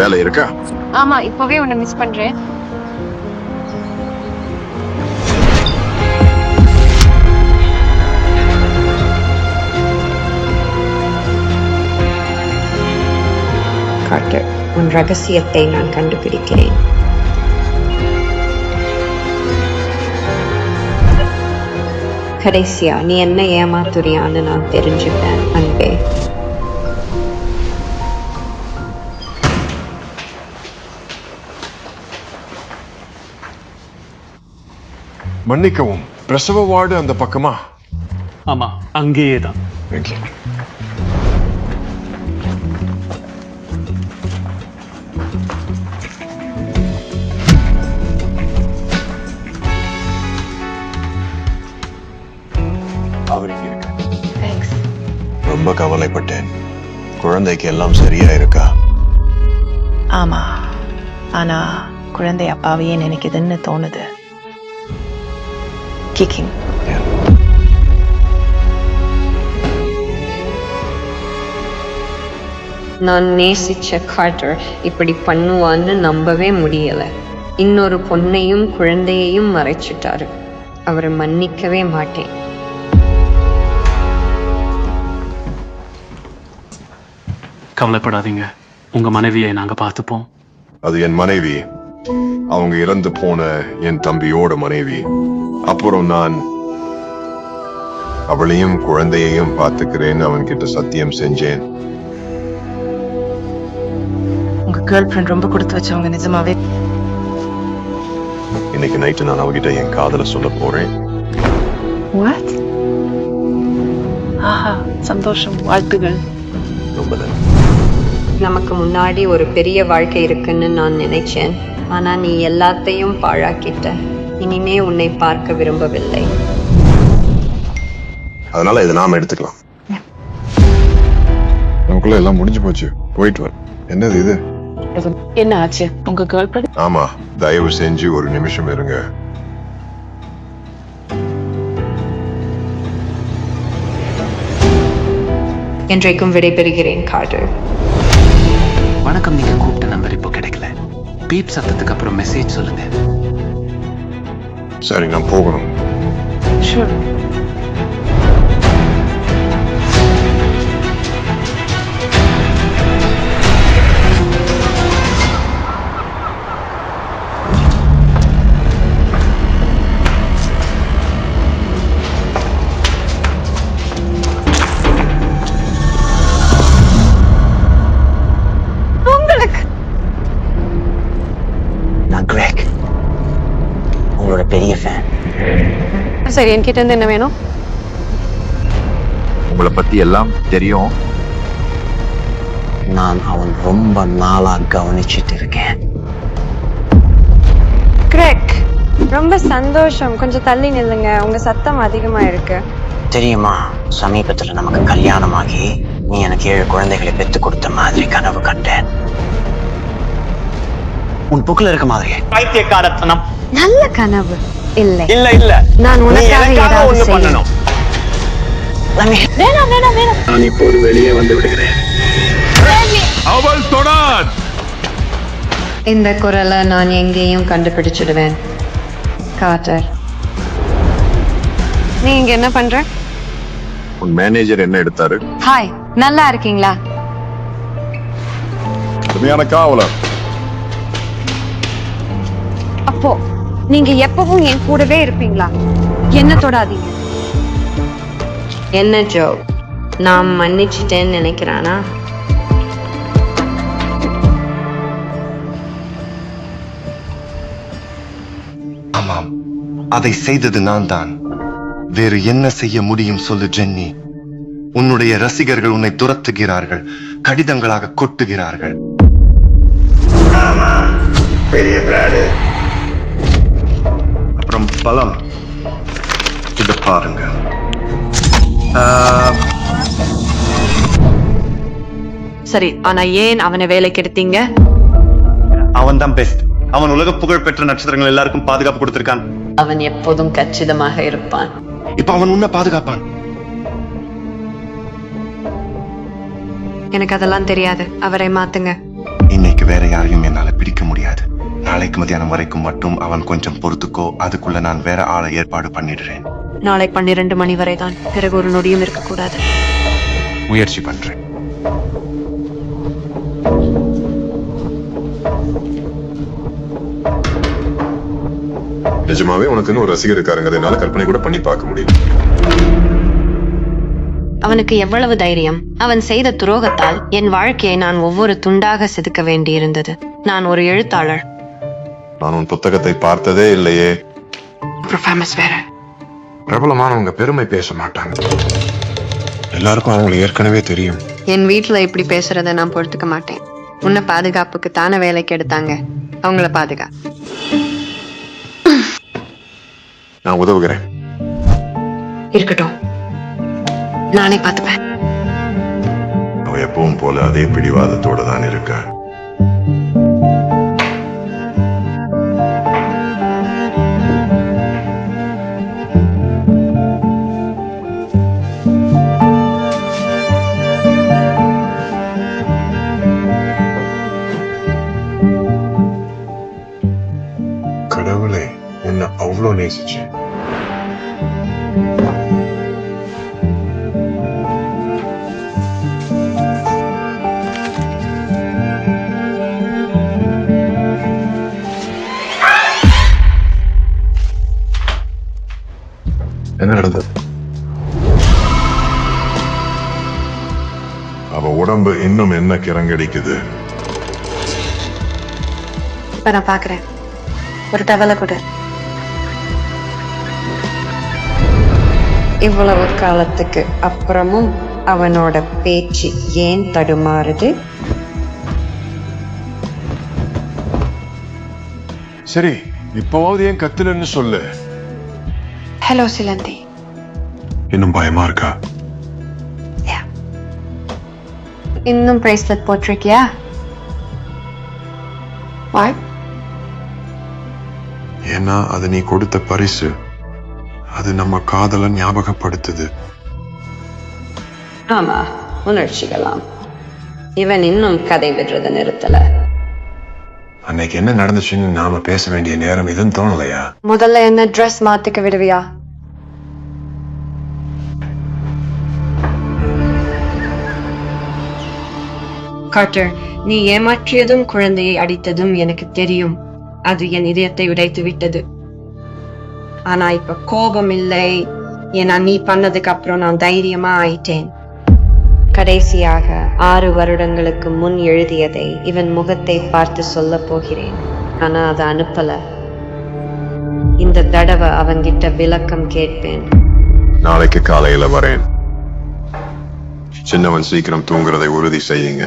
வேலை இருக்கா? ஆமா, இப்பவே உன்னை மிஸ் பண்றேன். கார்ட்டர், உன் ரகசியத்தை நான் கண்டுபிடிக்கிறேன். கடைசியா நீ என்ன ஏமாத்துறியான்னு நான் தெரிஞ்சுப்பேன் அன்பே. மன்னிக்கவும், பிரசவ வார்டு அந்த பக்கமா? ஆமா, அங்கேயே தான். அவர் இங்க இருக்க. ரொம்ப கவலைப்பட்டேன். குழந்தைக்கு எல்லாம் சரியா இருக்கா? ஆமா, ஆனா குழந்தை அப்பாவையே நினைக்குதுன்னு தோணுது. கிக்கிங். நான் நேசிச்ச கார்ட்டர் இப்படி பண்ணுவான்னு நம்பவே முடியல. இன்னொரு பொண்ணையும் குழந்தையையும் மறைச்சிட்டாரு. அவரை மன்னிக்கவே மாட்டேன். கவலைப்படாதீங்க, உங்க மனைவியை நாங்க பார்த்துப்போம். அது என் மனைவி. அவங்க இறந்து போன என் தம்பியோட மனைவி. அப்புறம் நான் அவளையும் குழந்தையையும் பார்த்துக்கிறேன்னு அவன்கிட்ட சத்தியம் செஞ்சேன். உங்க கேர்ள் ஃப்ரெண்ட் ரொம்ப கொடுத்து வச்சவங்க நிஜமாவே. இன்னைக்கு நைட்டு நான் அவகிட்ட என் காதல சொல்ல போறேன். What? ஆஹா, சந்தோஷம், வாழ்த்துகள். ரொம்ப நன்றி. நமக்கு முன்னாடி ஒரு பெரிய வாழ்க்கை இருக்குன்னு நான் நினைச்சேன். ஆனா நீ எல்லாத்தையும் பாழாக்கிட்ட. இனிமே உன்னை பார்க்க விரும்பவில்லை. அதனால இதை நாம எடுத்துக்கலாம். நமக்குள்ள எல்லாம் முடிஞ்சு போச்சு. போயிட்டு வர. என்னது இது? என்ன ஆச்சு? உங்க கேர்ள் ஃப்ரெண்ட்? ஆமா, தயவு செஞ்சு ஒரு நிமிஷம் இருங்க. என்றைக்கும் விடைபெறுகிறேன் கார்ட்டர். வணக்கம், நீங்க கூப்பிட்ட நம்பர் இப்போ கிடைக்கல. பீப் சத்தத்துக்கு அப்புறம் மெசேஜ் சொல்லுங்க. சரி, நான் போகணும். ஷூர். நான் கிரேக், உங்களோட பெரிய ஃபேன். சரி, என்கிட்ட இருந்து என்ன வேணும்? உங்களை பத்தி எல்லாம் தெரியும். நான் அவன் ரொம்ப நாளா கவனிச்சிட்டு இருக்கேன். கிரேக், ரொம்ப சந்தோஷம். கொஞ்சம் தள்ளி நில்லுங்க, உங்க சத்தம் அதிகமா இருக்கு. தெரியுமா, சமீபத்துல நமக்கு கல்யாணமாகி நீ எனக்கு 7 குழந்தைகளை பெத்து கொடுத்த மாதிரி கனவு கண்டேன். உன் புக்கில் இருக்க மாதிரி. பைத்தியக்காரத்தனம். நல்ல கனவு இல்லை. இல்ல இல்ல, நான் உனக்காக ஏதாவது செய்யணும். பண்ணணும். வேணாம் வேணாம் வேணாம். நான் இப்போது வெளியே வந்து விடுகிறேன். அவள் தொடர். இந்த குரலை நான் எங்கேயும் கண்டுபிடிச்சிடுவேன். கார்ட்டர், நீ இங்க என்ன பண்ற? உன் மேனேஜர் என்ன எடுத்தாரு? ஹாய், நல்லா இருக்கீங்களா? உண்மையான காவலர். அப்போ நீங்க எப்பவும் என் கூடவே இருப்பீங்களா? என்ன தொடாதீங்க. என்ன ஜோ, நான் மன்னிச்சிட்டேன்னு நினைக்கிறானா? ஆமாம், அதை செய்தது நான் தான். வேறு என்ன செய்ய முடியும் சொல்லு ஜென்னி? உன்னுடைய ரசிகர்கள் உன்னை துரத்துகிறார்கள், கடிதங்களாக கொட்டுகிறார்கள். பெரிய பிராடு. அப்புறம் பலம். இத பாருங்க. சரி, ஆனா ஏன் அவனை வேலைக்கு எடுத்தீங்க? அவன் தான் பெஸ்ட். அவன் உலக புகழ் பெற்ற நட்சத்திரங்கள் எல்லாருக்கும் பாதுகாப்பு கொடுத்திருக்கான். அவன் எப்போதும் கச்சிதமாக இருப்பான். இப்ப அவன் உன்னை பாதுகாப்பான். எனக்கு அதெல்லாம் தெரியாது. அவரை மாத்துங்க. இன்னைக்கு வேற யாரையும் என்னால பிடிக்க முடியாது. நாளைக்கு மத்தியானம் வரைக்கும் மட்டும் அவன் கொஞ்சம் பொறுத்துக்கோ. அதுக்குள்ள நான் வேற ஆளை ஏற்பாடு பண்ணிடுறேன். நாளை 12 மணி வரை தான். பிறகு ஒரு நொடியும் இருக்கக்கூடாது. முயற்சி பண்றேன். நிஜமாவே உனக்குன்னு ஒரு ரசிகர் இருக்காருங்க, என்னால கற்பனை கூட பண்ணி பார்க்க முடியும். அவனுக்கு எவ்வளவு தைரியம்! அவன் செய்த துரோகத்தால் என் வாழ்க்கையை நான் ஒவ்வொரு துண்டாக செதுக்க வேண்டியிருந்தது. நான் ஒரு எழுத்தாளர். நான் உன் புத்தகத்தை பார்த்ததே இல்லையே. ஃபேமஸ் வேற. பிரபலமானவங்க பெருமை பேச மாட்டாங்க. எல்லாருக்கும் அவங்களை ஏற்கனவே தெரியும். என் வீட்டுல இப்படி பேசுறத நான் பொறுத்துக்க மாட்டேன். உன்னை பாதுகாப்புக்கு தானே வேலைக்கு எடுத்தாங்க. அவங்கள பாதுகா. நான் உதவுகிறேன். இருக்கட்டும், நானே பார்த்துப்பேன். அவ எப்பவும் போல அதே பிடிவாதத்தோட தான் இருக்கா. கடவுளே, என்ன அவ்வளோ நேசிச்சேன். என்ன நடந்தது? அவ உடம்பு இன்னும் என்ன கிறங்கடிக்குது. இப்ப நான் பாக்குறேன். ஒரு டவலை கொடு. இவ்வளவு காலத்துக்கு அப்புறமும் அவனோட பேச்சு ஏன் தடுமாறுது? சரி, இப்பவாவது ஏன் கத்துலன்னு சொல்லு. ஹலோ சிலந்தி. இன்னும் பயமா இருக்கா? இன்னும் பிரேஸ்லெட் போட்டிருக்கியா? வாய். ஏன்னா அது நீ கொடுத்த பரிசு. அது நம்ம காதலை ஞாபகப்படுத்துது. ஆமா, உணர்ச்சிகளாம். இவன் இன்னும் கதை விடுறத நிறுத்தல. அன்னைக்கு என்ன நடந்துச்சுன்னு நாம பேச வேண்டிய நேரம் இதுன்னு தோணலையா? முதல்ல என்ன ட்ரெஸ் மாத்திக்க விடுவியா? கார்ட்டர், நீ ஏமாற்றியதும் குழந்தையை அடித்ததும் எனக்கு தெரியும். அது என் இதயத்தை உடைத்து விட்டது. ஆனா இப்ப கோபம் இல்லை. ஏன்னா நீ பண்ணதுக்கு அப்புறம் நான் தைரியமா ஆயிட்டேன். கடைசியாக 6 வருடங்களுக்கு முன் எழுதியதை இவன் முகத்தை பார்த்து சொல்ல போகிறேன். ஆனா அதை அனுப்பல. இந்த தடவை அவன்கிட்ட விளக்கம் கேட்பேன். நாளைக்கு காலையில வரேன். சின்னவன் சீக்கிரம் தூங்குறதை உறுதி செய்யுங்க.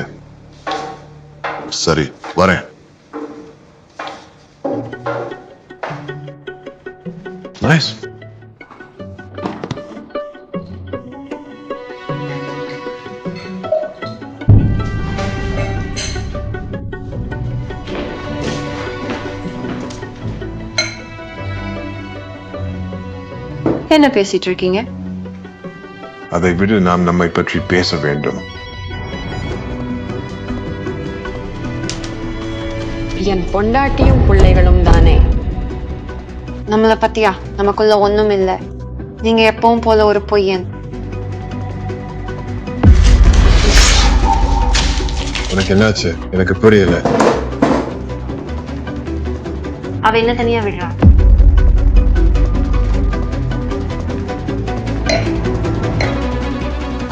சரி, வரேன். நைஸ். என்ன பேசிட்டு இருக்கீங்க? அதை விட நாம் நம்மை பற்றி பேச வேண்டும். என் பொண்டாட்டியும் பிள்ளைகளும் தானே. நம்மளை பத்தியா? நமக்குள்ள ஒண்ணும் இல்ல. நீங்க எப்பவும் போல ஒரு பொய்யன். உனக்கு என்னாச்சு? எனக்கு புரியல. அவ என்ன தனியா விடுறா?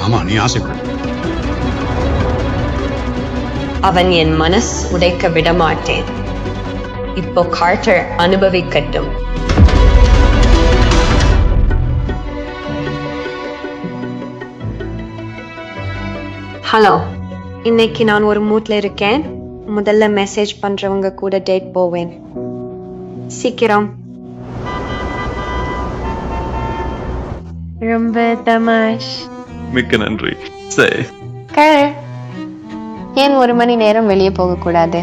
ஆமா, நீ ஆசைப்பட. அவன் என் மனசு உடைக்க விட மாட்டேன். இப்போ கார்ட்டர் அனுபவிக்கட்டும். ஹலோ, இன்னைக்கு நான் ஒரு மூட்ல இருக்கேன். முதல்ல மெசேஜ் பண்றவங்க கூட டேட் போவேன். சீக்கிரம். ரொம்ப தமாஷ். மிக்க நன்றி. சரி, ஏன் 1 மணி நேரம் வெளியே போக கூடாது?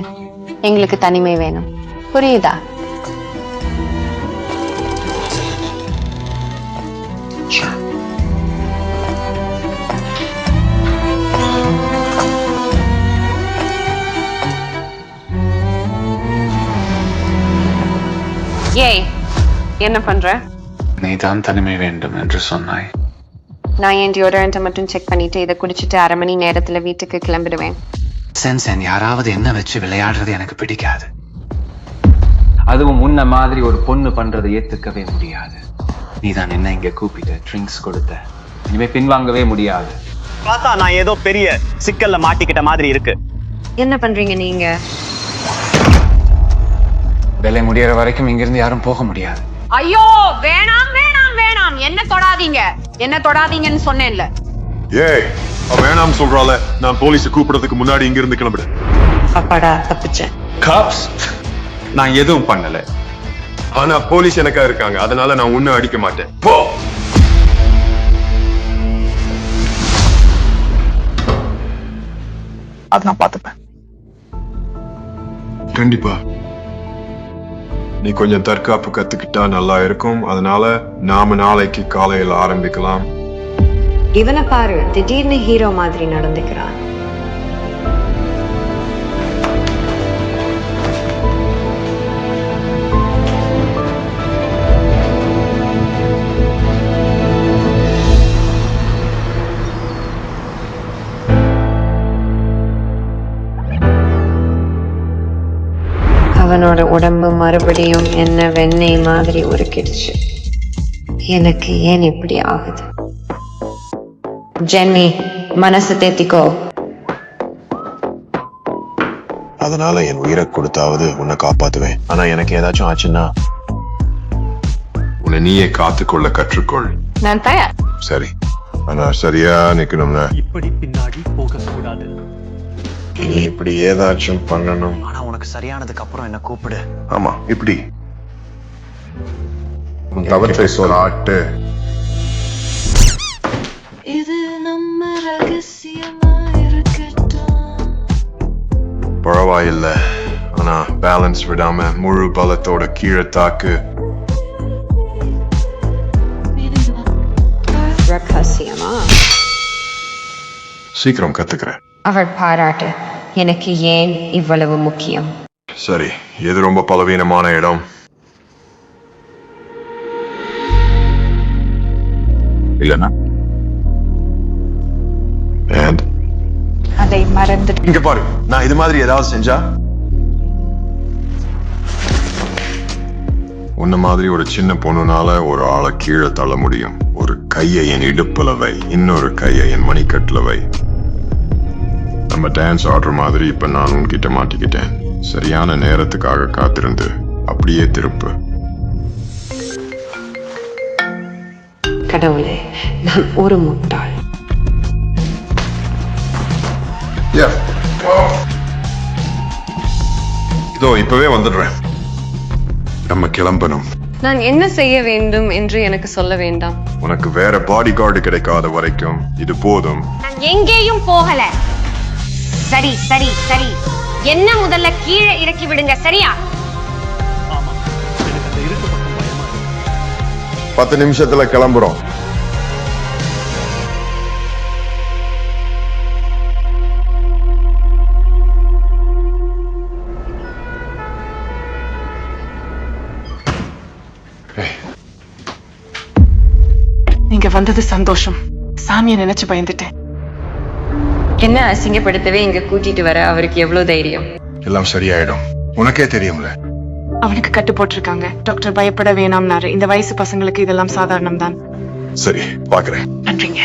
எங்களுக்கு தனிமை வேணும், புரியுதா? என்ன பண்ற? நீ தான் தனிமை வேண்டும் என்று சொன்னாய். நான் என் டியோடரண்ட்டை மட்டும் செக் பண்ணிட்டு இதை குடிச்சிட்டு 1/2 மணி நேரத்துல வீட்டுக்கு கிளம்பிடுவேன். சென்சன், யாராவது என்ன வச்சு விளையாடுறது எனக்கு பிடிக்காது. அதுவும் முன்ன மாதிரி ஒரு பொண்ணு பண்றதை ஏத்துக்கவே முடியாது. நீ தான் என்ன இங்க கூப்பிட்டு ட்ரிங்க்ஸ் கொடுத்த, இனிமே பின்வாங்கவே முடியாது. பார்த்தா நான் ஏதோ பெரிய சிக்கல்ல மாட்டிக்கிட்ட மாதிரி இருக்கு. என்ன பண்றீங்க நீங்க? வேலை முடியற வரைக்கும் இங்கிருந்து யாரும் போக முடியாது. ஐயோ, வேணாம் வேணாம் வேணாம், என்ன தொடாதீங்க, என்ன தொடாதீங்கன்னு சொன்னேன்ல. ஏய், அவ வேணாம் சொல்றாள. நான் போலீஸை கூப்பிடுறதுக்கு முன்னாடி இங்க இருந்து கிளம்பிடு. அப்பாடா, தப்பிச்சேன். காப்ஸ், நான் எதுவும் பண்ணல. ஆனா போலீஸ் எனக்கா இருக்காங்க, அதனால நான் ஒன்னும் அடிக்க மாட்டேன். போ. அது நான் பார்த்துப்பேன். கண்டிப்பா நீ கொஞ்சம் தற்காப்பு கத்துக்கிட்டா நல்லா இருக்கும். அதனால நாம நாளைக்கு காலையில ஆரம்பிக்கலாம். இவனை பாரு, திடீர்னு ஹீரோ மாதிரி நடந்துக்கிறான். அவனோட உடம்பு மறுபடியும் என்ன வெண்ணெய் மாதிரி உருக்கிடுச்சு. எனக்கு ஏன் இப்படி ஆகுது? ஜென்னி, மனசு தேத்திக்கோ. அதனால என் உயிரை கொடுத்தாவது உன்னை காப்பாத்துவேன். ஆனா எனக்கு ஏதாச்சும் ஆச்சுன்னா உன்னை நீயே காத்துக்கொள்ள கற்றுக்கொள். நான் தயார். சரி, ஆனா சரியா நிக்கணும்னா இப்படி பின்னாடி போக கூடாது. நீ இப்படி ஏதாச்சும் பண்ணணும். ஆனா உனக்கு சரியானதுக்கு அப்புறம் என்ன கூப்பிடு. ஆமா, இப்படி உன் தவற்றை சொல்லாட்டு. இது நம்ம ரகசியமா இருக்கட்டும். பரவாயில்ல, ஆனா பேலன்ஸ் விடாம முழு பலத்தோட கீழே தாக்கு. ரகசியமா? சீக்கிரம் கத்துக்கிறேன். அவர் பாராட்டு எனக்கு ஏன் இவ்வளவு முக்கியம்? சரி, எது ரொம்ப பலவீனமான இடம்? இல்லனா And அதை மறந்து இங்க பாரு, நான் இது மாதிரி ஏதாவது செஞ்சா உன்ன மாதிரி ஒரு சின்ன பொண்ணுனால ஒரு ஆளை கீழே தள்ள முடியும். ஒரு கையை என் இடுப்புல வை, இன்னொரு கையை என் மணிக்கட்டுல வை. நம்ம டான்ஸ் ஆடுற மாதிரி இப்ப நான் உன்கிட்ட மாட்டிக்கிட்டேன். சரியான நேரத்துக்காக காத்திருந்து அப்படியே திருப்பு. கடவுளே, நான் ஒரு முட்டாள். இதோ இப்பவே வந்துடுறேன். நம்ம கிளம்பணும். நான் என்ன செய்ய வேண்டும் என்று எனக்கு சொல்ல வேண்டாம். உனக்கு வேற பாடி கார்டு கிடைக்காத வரைக்கும் இது போதும். நான் எங்கேயும் போகல. சரி சரி சரி, என்ன முதல்ல கீழே இறக்கி விடுங்க, சரியா? ஆமா, எனக்கு அந்த இருட்டு பக்கம் பயமா இருக்கு. 10 நிமிஷத்துல கிளம்புறோம். நீங்க வந்தது சந்தோஷம். சாமியை நினைச்சு பயந்துட்டேன். என்ன அசிங்கப்படுத்தவே இங்க கூட்டிட்டு வர அவருக்கு எவ்வளவு தைரியம்? எல்லாம் சரியாயிடும், உனக்கே தெரியும்ல. அவனுக்கு கட்டு போட்டிருக்காங்க. டாக்டர் பயப்பட வேணாம்னாரு. இந்த வயசு பசங்களுக்கு இதெல்லாம் சாதாரணம் தான். சரி, பாக்குறேன். நன்றிங்க.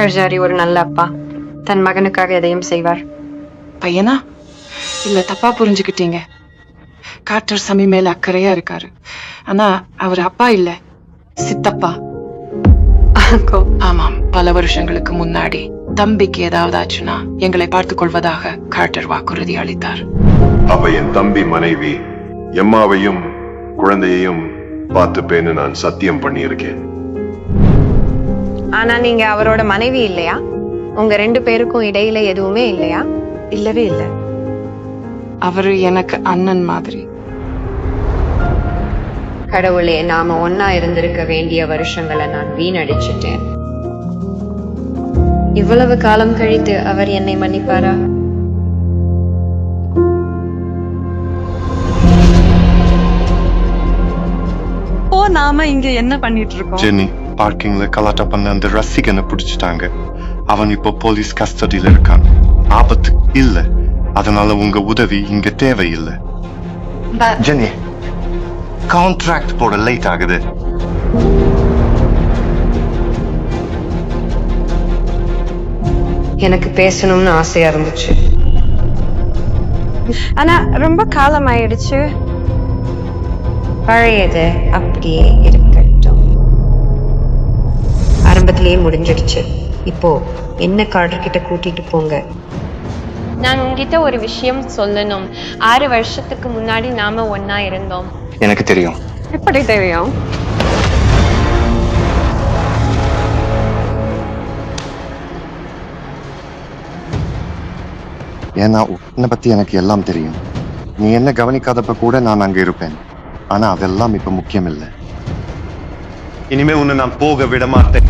கர்ஜாரி ஒரு நல்ல அப்பா. தன் மகனுக்காக எதையும் செய்வார். பையனா? இல்ல, தப்பா புரிஞ்சுக்கிட்டீங்க. கார்ட்டர் சமி மேல அக்கறையா இருக்காரு. ஆனா அவர் அப்பா இல்ல, சித்தப்பா. ஆமாம், பல வருஷங்களுக்கு முன்னாடி தம்பிக்கு ஏதாவது ஆச்சுன்னா எங்களை பார்த்துக் கொள்வதாக கார்ட்டர் வாக்குறுதி அளித்தார். அப்ப என் தம்பி மனைவி எம்மாவையும் குழந்தையையும் பார்த்துப்பேன்னு நான் சத்தியம் பண்ணியிருக்கேன். ஆனா நீங்க அவரோட மனைவி இல்லையா? உங்க 2 பேருக்கும் இடையில எதுவுமே இல்லையா? இல்லவே இல்ல. அவரு எனக்கு அண்ணன் மாதிரி. கடவுளே, நாம ஒன்னா இருந்திருக்க வேண்டிய வருஷங்களை நான் வீணடிச்சிட்டேன். இவ்வளவு காலம் கழித்து அவர் என்னை மன்னிப்பாரா? நாம இங்க என்ன பண்ணிட்டு இருக்கோம்? ஜென்னி, பார்க்கிங்ல கலாட்டா பண்ண அந்த ரசிகனை பிடிச்சிட்டாங்க. அவன் இப்போ போலீஸ் கஸ்டடியில இருக்கான். ஆபத்து இல்ல, அதனால உங்க உதவி இங்க தேவையில்லை. ஜென்னி, கான்ட்ராக்ட் போட லேட் ஆகுது. எனக்கு பேசணும்னு ஆசையா இருந்துச்சு, ஆனா ரொம்ப காலம் ஆயிடுச்சு. பழையது அப்படியே இருக்கட்டும். ஆரம்பத்திலேயே முடிஞ்சிடுச்சு. இப்போ என்ன கார்டர் கிட்ட கூட்டிட்டு போங்க. நான் உங்ககிட்ட ஒரு விஷயம் சொல்லணும். 6 வருஷத்துக்கு முன்னாடி நாம ஒன்னா இருந்தோம். எனக்கு தெரியும். எப்படி தெரியும்? ஏன்னா உன்னை பத்தி எனக்கு எல்லாம் தெரியும். நீ என்ன கவனிக்காதப்ப கூட நான் அங்க இருப்பேன். ஆனா அதெல்லாம் இப்ப முக்கியம் இல்லை. இனிமே உன்னை நான் போக விட மாட்டேன்.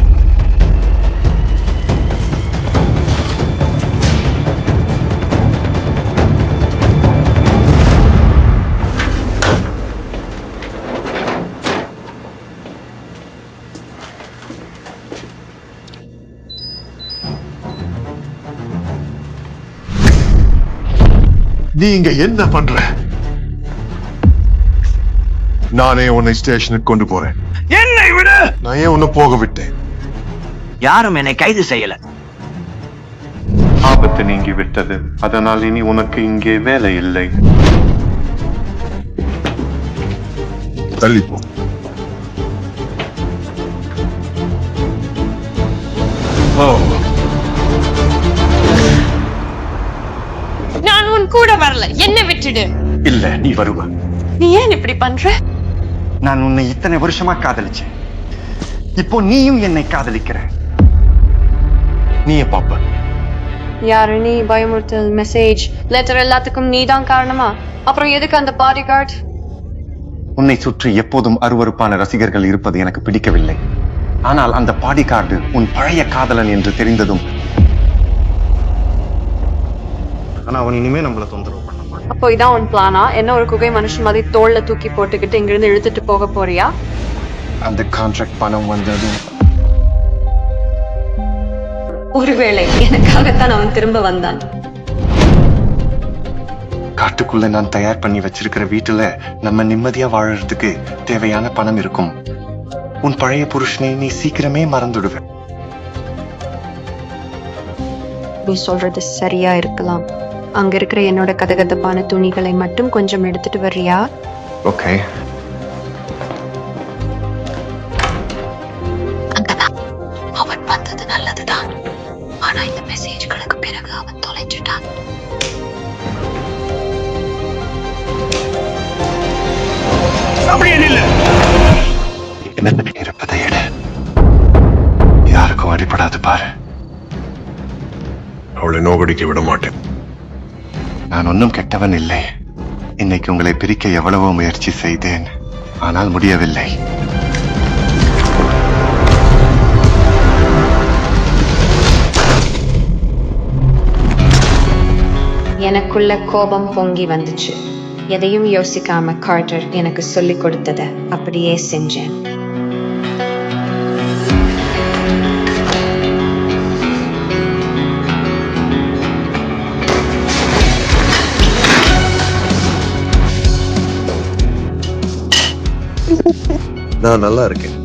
நீ இங்க என்ன பண்ற? நானே உன்னை ஸ்டேஷனுக்கு கொண்டு போறேன். என்னை விட நான் ஏன் உன்னை போக விட்டேன்? யாரும் என்னை கைது செய்யல. ஆபத்து நீங்கி விட்டது, அதனால் இனி உனக்கு இங்கே வேலை இல்லை. தள்ளி போ. நான் உன் கூட வரல, என்ன விட்டுடு. இல்ல, நீ வருவ. நீ ஏன் இப்படி பண்ற? நான் உன்னை இத்தனை வருஷமா காதலிச்சேன். இப்போ நீயும் என்னை காதலிக்கிற. நீயே பாப்ப. யாரு நீ? பயமுறுத்தல், மெசேஜ், லெட்டர் எல்லாத்துக்கும் நீதான் காரணமா? அப்புறம் எதுக்கு அந்த பாடி கார்டு? உன்னை சுற்றி எப்போதும் அருவருப்பான ரசிகர்கள் இருப்பது எனக்கு பிடிக்கவில்லை. ஆனால் அந்த பாடி கார்டு உன் பழைய காதலன் என்று தெரிந்ததும், ஆனா அவன் இனிமே நம்மள தொந்தரவு பண்ண மாட்டான். அப்போ இதான் உன் பிளானா? என்ன ஒரு குகை மனுஷன் மாதிரி தோல்ல தூக்கி போட்டுக்கிட்டு இங்கிருந்து இழுத்துட்டு போக போறியா? அந்த கான்ட்ராக்ட் பணம் வந்ததும், ஒருவேளை எனக்காகத்தான் அவன் திரும்ப வந்தான். காட்டுக்குள்ள நான் தயார் பண்ணி வச்சிருக்கிற வீட்டுல நம்ம நிம்மதியா வாழறதுக்கு தேவையான பணம் இருக்கும். உன் பழைய புருஷனை நீ சீக்கிரமே மறந்துடுவ. நீ சொல்றது சரியா இருக்கலாம். அங்க இருக்கிற என்னோட கதகதப்பான துணிகளை மட்டும் கொஞ்சம் எடுத்துட்டு வர்றியா? ஓகே. அவன் வந்தது நல்லதுதான், ஆனா இந்த மெசேஜ்களுக்கு பிறகு அவன் தொலைஞ்சிட்டான். அப்படியே நில்லு. இருப்பதை எட. யாருக்கும் அடிபடாது பாரு. அவளை நோகடிக்க விட மாட்டேன். நான் ஒன்றும் கெட்டவன் இல்லை. இன்னைக்கு உங்களை பிரிக்க எவ்வளவோ முயற்சி செய்தேன், ஆனால் முடியவில்லை. எனக்குள்ள கோபம் பொங்கி வந்துச்சு. எதையும் யோசிக்காம கார்ட்டர் எனக்கு சொல்லிக் கொடுத்தத அப்படியே செஞ்சேன். நான் நல்லா இருக்கேன்.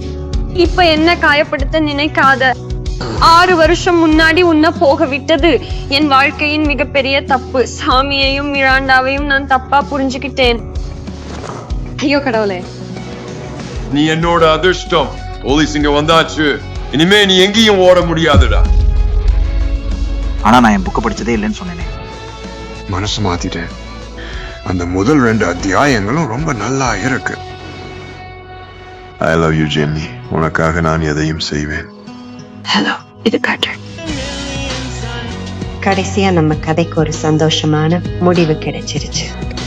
இப்ப என்ன காயப்படுத்த நினைக்காத. 6 வருஷம் முன்னாடி உன்னை போக விட்டது என் வாழ்க்கையின் மிகப்பெரிய தப்பு. சாமியையும் மிராண்டாவையும் நான் தப்பா புரிஞ்சுக்கிட்டேன். ஐயோ கடவுளே. நீ என்னோட அதிர்ஷ்டம். போலீஸ் இங்க வந்தாச்சு. இனிமே நீ எங்கேயும் ஓட முடியாதுடா. ஆனா நான் என் புக்கு படிச்சதே இல்லைன்னு சொன்னேனே. மனசு மாத்திட்டேன். அந்த முதல் 2 அத்தியாயங்களும் ரொம்ப நல்லா இருக்கு. I love you, Jenny. உனக்காக நான் எதையும் செய்வேன். ஹலோ, இது கார்ட்டர். கடைசியா நம்ம கதைக்கு ஒரு சந்தோஷமான முடிவு கிடைச்சிருச்சு.